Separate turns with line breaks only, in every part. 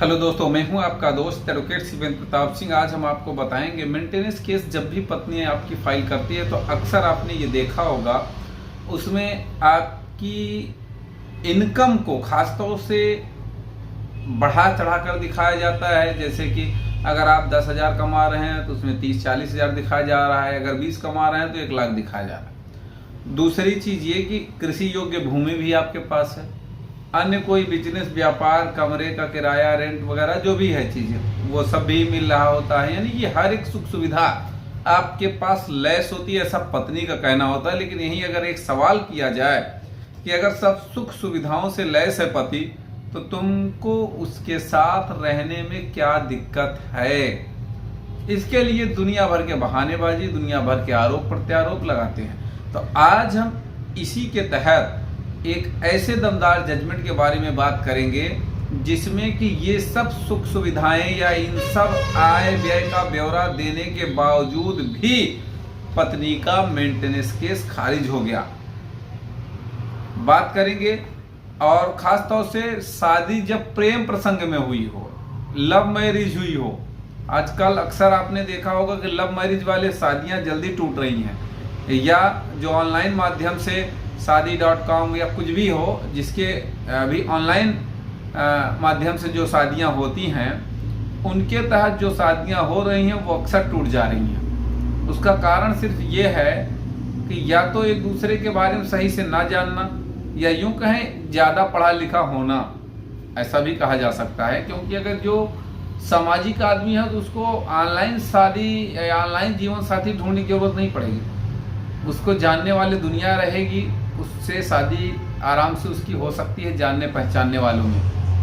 Hello दोस्तों, मैं हूं आपका दोस्त एडवोकेट शिवेंद्र प्रताप सिंह। आज हम आपको बताएंगे मेंटेनेंस केस जब भी पत्नी आपकी फाइल करती है तो अक्सर आपने ये देखा होगा उसमें आपकी इनकम को खासतौर से बढ़ा चढ़ा कर दिखाया जाता है। जैसे कि अगर आप 10,000 कमा रहे हैं तो उसमें 30-40 हज़ार दिखाया जा रहा है, अगर 20 कमा रहे हैं तो 1 लाख दिखाया जा रहा है। दूसरी चीज़ ये कि कृषि योग्य भूमि भी आपके पास है, अन्य कोई बिजनेस व्यापार, कमरे का किराया, रेंट वगैरह जो भी है चीजें वो सब भी मिल रहा होता है। यानी कि हर एक सुख सुविधा आपके पास लैस होती है, ऐसा पत्नी का कहना होता है। लेकिन यही अगर एक सवाल किया जाए कि अगर सब सुख सुविधाओं से लैस है पति, तो तुमको उसके साथ रहने में क्या दिक्कत है? इसके लिए दुनिया भर के बहानेबाजी, दुनिया भर के आरोप प्रत्यारोप लगाते हैं। तो आज हम इसी के तहत एक ऐसे दमदार जजमेंट के बारे में बात करेंगे जिसमें कि ये सब सुख सुविधाएं या इन सब आय व्यय का ब्यौरा देने के बावजूद भी पत्नी का मेंटेनेंस केस खारिज हो गया। बात करेंगे और खास तौर से शादी जब प्रेम प्रसंग में हुई हो, लव मैरिज हुई हो। आजकल अक्सर आपने देखा होगा कि लव मैरिज वाले शादियां जल्दी टूट रही हैं, या जो ऑनलाइन माध्यम से शादी.com या कुछ भी हो, जिसके अभी ऑनलाइन माध्यम से जो शादियां होती हैं उनके तहत जो शादियां हो रही हैं वो अक्सर टूट जा रही हैं। उसका कारण सिर्फ ये है कि या तो एक दूसरे के बारे में सही से ना जानना, या यूं कहें ज़्यादा पढ़ा लिखा होना, ऐसा भी कहा जा सकता है। क्योंकि अगर जो सामाजिक आदमी है तो उसको ऑनलाइन शादी या ऑनलाइन जीवन साथी ढूंढने की जरूरत नहीं पड़ेगी, उसको जानने वाले दुनिया रहेगी, उससे शादी आराम से उसकी हो सकती है जानने पहचानने वालों में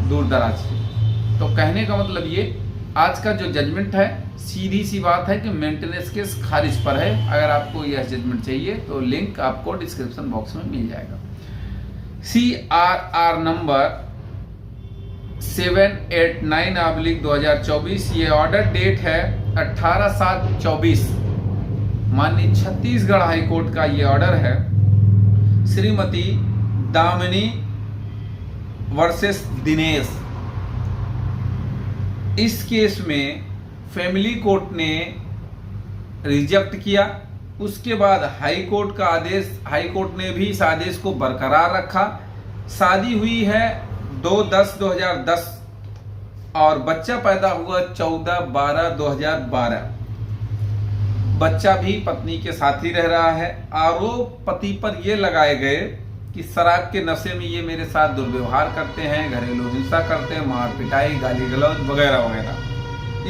दूर दराज की। तो कहने का मतलब ये, आज का जो जजमेंट है सीधी सी बात है कि मेंटेनेंस केस खारिज पर है। अगर आपको यह जजमेंट चाहिए तो लिंक आपको डिस्क्रिप्शन बॉक्स में मिल जाएगा। CRR नंबर 789/2024, ये ऑर्डर डेट है 18/7/24। माननीय छत्तीसगढ़ हाईकोर्ट का ये ऑर्डर है। श्रीमती दामिनी वर्सेस दिनेश। इस केस में फैमिली कोर्ट ने रिजेक्ट किया। उसके बाद हाई कोर्ट का आदेश, हाई कोर्ट ने भी इस आदेश को बरकरार रखा। शादी हुई है 2/10/2010 और बच्चा पैदा हुआ 14/12/2012। बच्चा भी पत्नी के साथ ही रह रहा है। आरोप पति पर यह लगाए गए कि शराब के नशे में ये मेरे साथ दुर्व्यवहार करते हैं, घरेलू हिंसा करते हैं, मार पिटाई, गाली गलौज वगैरह वगैरह।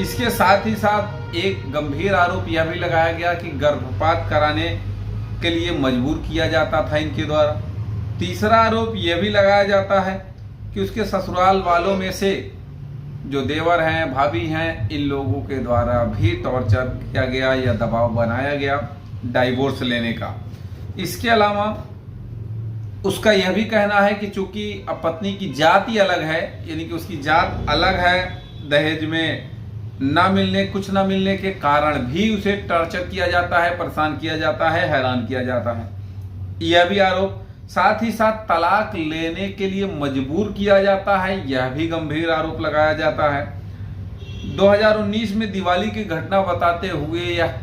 इसके साथ ही साथ एक गंभीर आरोप यह भी लगाया गया कि गर्भपात कराने के लिए मजबूर किया जाता था इनके द्वारा। तीसरा आरोप यह भी लगाया जाता है कि उसके ससुराल वालों में से जो देवर हैं, भाभी हैं, इन लोगों के द्वारा भी टॉर्चर किया गया या दबाव बनाया गया डाइवोर्स लेने का। इसके अलावा उसका यह भी कहना है कि चूंकि अब पत्नी की जाति अलग है, यानी कि उसकी जात अलग है, दहेज में ना मिलने, कुछ ना मिलने के कारण भी उसे टॉर्चर किया जाता है, परेशान किया जाता है, हैरान किया जाता है, यह भी आरोप। साथ ही साथ तलाक लेने के लिए मजबूर किया जाता है, यह भी गंभीर आरोप लगाया जाता है। 2019 में दिवाली की घटना बताते हुए यह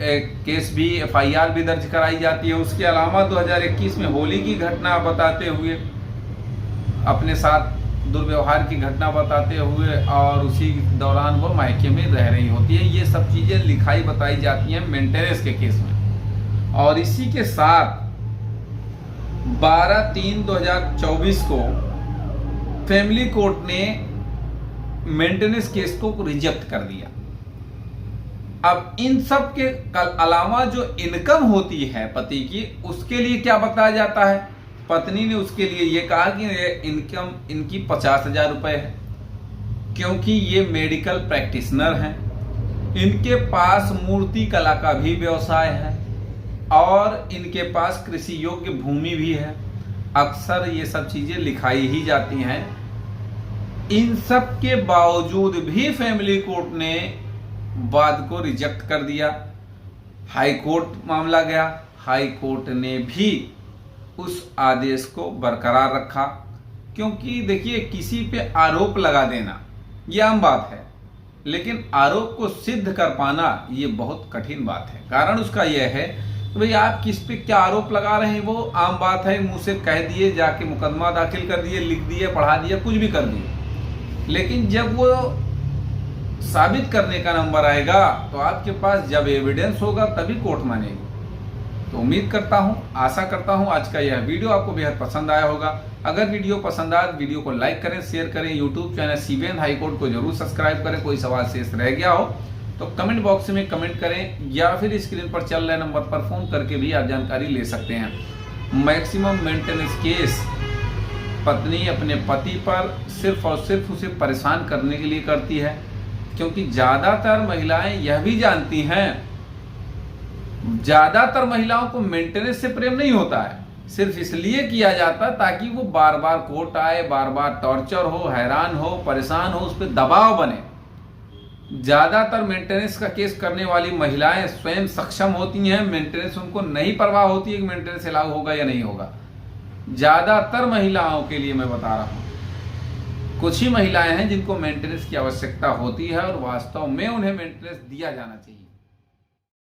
केस भी, FIR भी दर्ज कराई जाती है। उसके अलावा 2021 में होली की घटना बताते हुए, अपने साथ दुर्व्यवहार की घटना बताते हुए, और उसी दौरान वो मायके में रह रही होती है। ये सब चीजें लिखाई बताई जाती हैं मेंटेनेंस के केस में। और इसी के साथ 12/3/2024 को फैमिली कोर्ट ने मेंटेनेंस केस को रिजेक्ट कर दिया। अब इन सब के अलावा जो इनकम होती है पति की, उसके लिए क्या बताया जाता है? पत्नी ने उसके लिए ये कहा कि इनकम इनकी 50,000 रुपए है, क्योंकि ये मेडिकल प्रैक्टिशनर हैं, इनके पास मूर्ति कला का भी व्यवसाय है और इनके पास कृषि योग्य भूमि भी है। अक्सर ये सब चीजें लिखाई ही जाती हैं। इन सब के बावजूद भी फैमिली कोर्ट ने वाद को रिजेक्ट कर दिया। हाई कोर्ट मामला गया, हाई कोर्ट ने भी उस आदेश को बरकरार रखा। क्योंकि देखिए, किसी पे आरोप लगा देना ये आम बात है, लेकिन आरोप को सिद्ध कर पाना ये बहुत कठिन बात है। कारण उसका यह है कि भाई आप किस पे क्या आरोप लगा रहे हैं वो आम बात है, मुंह से कह दिए, जाके मुकदमा दाखिल कर दिए, लिख दिए, पढ़ा दिए, कुछ भी कर दिए। लेकिन जब वो साबित करने का नंबर आएगा तो आपके पास जब एविडेंस होगा तभी कोर्ट मानेगी। तो उम्मीद करता हूं, आशा करता हूं आज का यह वीडियो आपको बेहद पसंद आया होगा। अगर वीडियो पसंद आए वीडियो को लाइक करें, शेयर करें, YouTube channel CBN high court को जरूर सब्सक्राइब करें। कोई सवाल शेष रह गया हो तो कमेंट बॉक्स में कमेंट करें या फिर स्क्रीन पर चल रहे नंबर पर फोन करके भी आप जानकारी ले सकते हैं। मैक्सिमम मेंटेनेंस केस पत्नी अपने पति पर सिर्फ और सिर्फ उसे परेशान करने के लिए करती है, क्योंकि ज्यादातर महिलाएं यह भी जानती हैं, ज्यादातर महिलाओं को मेंटेनेंस से प्रेम नहीं होता है, सिर्फ इसलिए किया जाता है ताकि वो बार बार कोर्ट आए, बार बार टॉर्चर हो, हैरान हो, परेशान हो, उस पर दबाव बने। ज्यादातर मेंटेनेंस का केस करने वाली महिलाएं स्वयं सक्षम होती हैं, मेंटेनेंस उनको नहीं परवाह होती है कि मेंटेनेंस लागू होगा या नहीं होगा। ज्यादातर महिलाओं के लिए मैं बता रहा हूं, कुछ ही महिलाएं हैं जिनको मेंटेनेंस की आवश्यकता होती है और वास्तव में उन्हें मेंटेनेंस दिया जाना चाहिए।